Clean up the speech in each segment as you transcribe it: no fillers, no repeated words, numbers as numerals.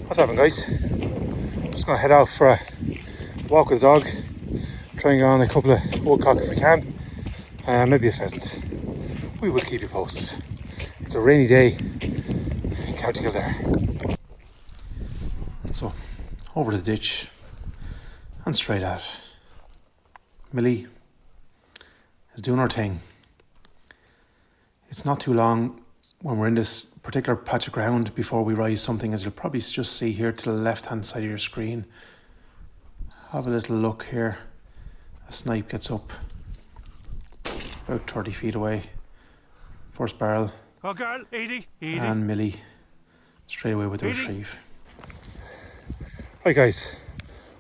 What's happening, guys? Just gonna head out for a walk with the dog, try and get on a couple of woodcock if we can, maybe a pheasant. We will keep you posted. It's a rainy day in County Kildare. So, over the ditch and straight at it. Millie is doing her thing. It's not too long when we're in this particular patch of ground before we rise something, as you'll probably just see here to the left hand side of your screen. Have a little look here. A snipe gets up about 30 feet away. First barrel. Oh girl, easy. And Millie straight away with the retrieve. Right guys,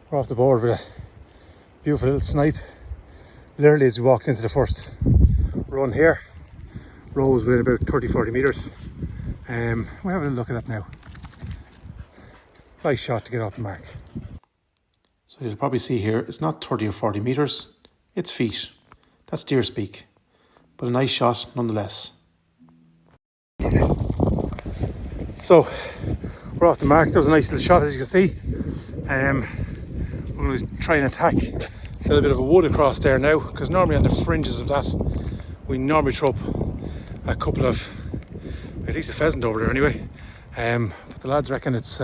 we're off the board with a beautiful little snipe. Literally as we walked into the first run here, rose within about 30-40 metres. We're having a look at that now. Nice shot to get off the mark. So you'll probably see here, it's not 30 or 40 metres, it's feet. That's deer speak, but a nice shot nonetheless. So we're off the mark. That was a nice little shot, as you can see. We're going to try and attack a little bit of a wood across there now, because normally on the fringes of that we normally throw up a couple of, at least a pheasant over there anyway. But the lads reckon it's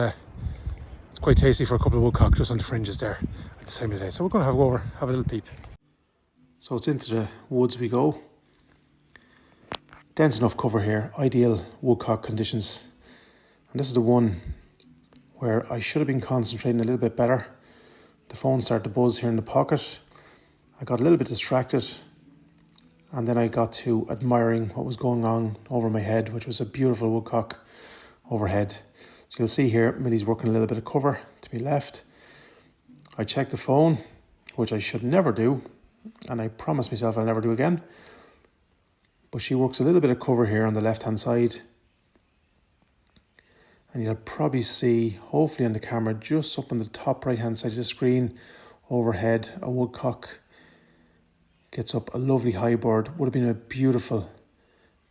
quite tasty for a couple of woodcock just on the fringes there at the time of the day. So we're going to go over, have a little peep. So it's into the woods we go. Dense enough cover here, ideal woodcock conditions. And this is the one where I should have been concentrating a little bit better. The phone started to buzz here in the pocket. I got a little bit distracted, and then I got to admiring what was going on over my head, which was a beautiful woodcock overhead. So you'll see here, Millie's working a little bit of cover to my left. I checked the phone, which I should never do, and I promised myself I'll never do again. But she works a little bit of cover here on the left-hand side. And you'll probably see, hopefully on the camera, just up on the top right-hand side of the screen, overhead, a woodcock gets up, a lovely high bird. Would have been a beautiful,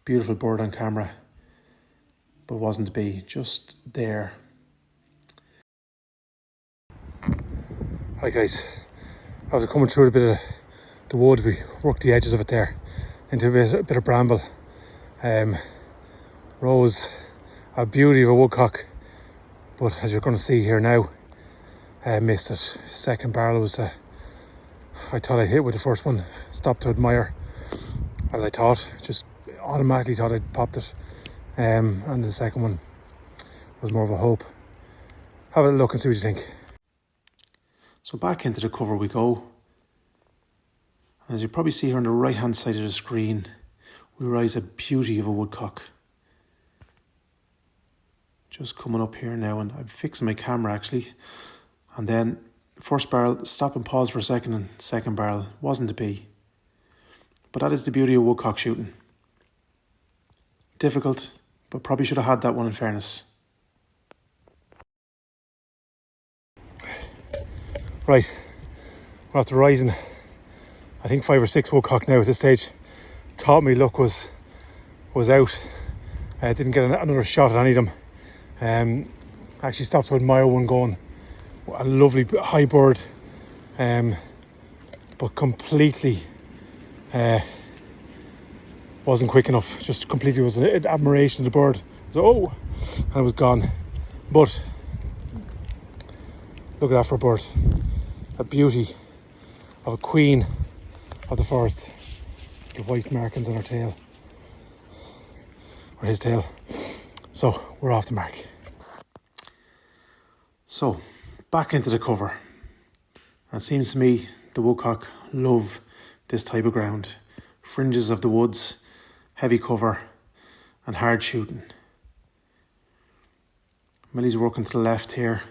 beautiful bird on camera, but wasn't to be, just there. Right guys, as we're coming through a bit of the wood, we worked the edges of it there into a bit of bramble. Rose, a beauty of a woodcock, but as you're going to see here now, missed it. Second barrel was, I thought I hit with the first one, stopped to admire, as I thought, just automatically thought I'd popped it. And the second one was more of a hope. Have a look and see what you think. So back into the cover we go. As you probably see here on the right hand side of the screen, we rise a beauty of a woodcock. Just coming up here now, and I'm fixing my camera actually. And then first barrel, stop and pause for a second, and second barrel wasn't to be. But that is the beauty of woodcock shooting. Difficult, but probably should have had that one in fairness. Right, we're after rising, I think 5 or 6 woodcock now at this stage. Thought my luck was out. Didn't get another shot at any of them. Actually stopped to admire one going, a lovely high bird, but completely wasn't quick enough. Just completely was an admiration of the bird. So, and it was gone. But look at that for a bird. A beauty of a queen of the forest. The white markings on her tail, or his tail. So we're off the mark. So back into the cover. And it seems to me the woodcock love this type of ground. Fringes of the woods, heavy cover, and hard shooting. Millie's working to the left here.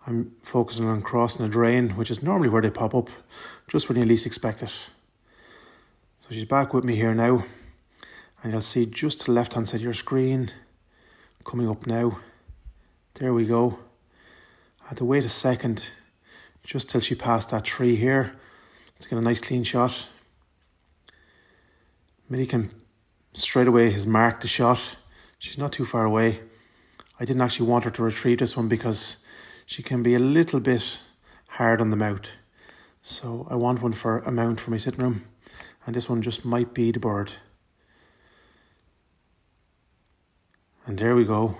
I'm focusing on crossing a drain, which is normally where they pop up, just when you least expect it. So she's back with me here now, and you'll see just to the left hand side of your screen, coming up now. There we go. I had to wait a second, just till she passed that tree here, to get a nice clean shot. Millie can straight away has marked the shot. She's not too far away. I didn't actually want her to retrieve this one because she can be a little bit hard on the mouth. So I want one for a mount for my sitting room, and this one just might be the bird. And there we go,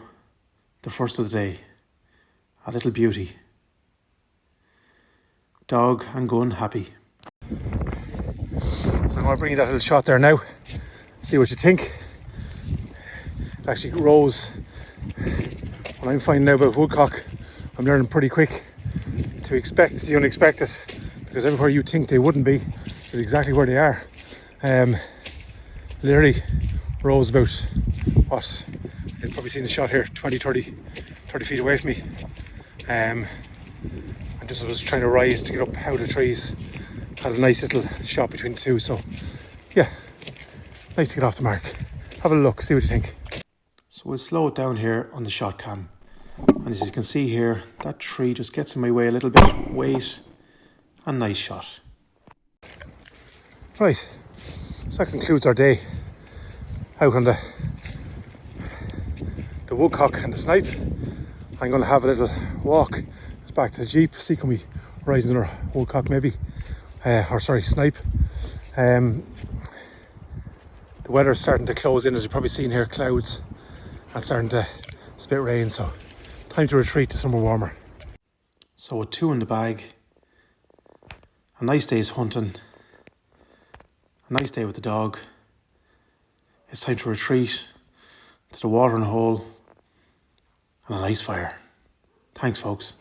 the first of the day, a little beauty. Dog and gun happy. So I'm going to bring you that little shot there now, see what you think. It actually rose. What I'm finding now about woodcock, I'm learning pretty quick to expect the unexpected, because everywhere you think they wouldn't be is exactly where they are. Literally rose about, what, you've probably seen the shot here, 20, 30 feet away from me. I just was trying to rise to get up out of the trees. Had a nice little shot between the two, so yeah, nice to get off the mark. Have a look, see what you think. So we'll slow it down here on the shot cam. And as you can see here, that tree just gets in my way a little bit. Wait, a nice shot. Right, so that concludes our day out on the woodcock and the snipe. I'm going to have a little walk back to the jeep, see can we rise another woodcock maybe, snipe. The weather's starting to close in, as you've probably seen here, clouds, and starting to spit rain, so time to retreat to somewhere warmer. So with 2 in the bag, a nice day's hunting, a nice day with the dog, it's time to retreat to the watering hole and a nice fire. Thanks, folks.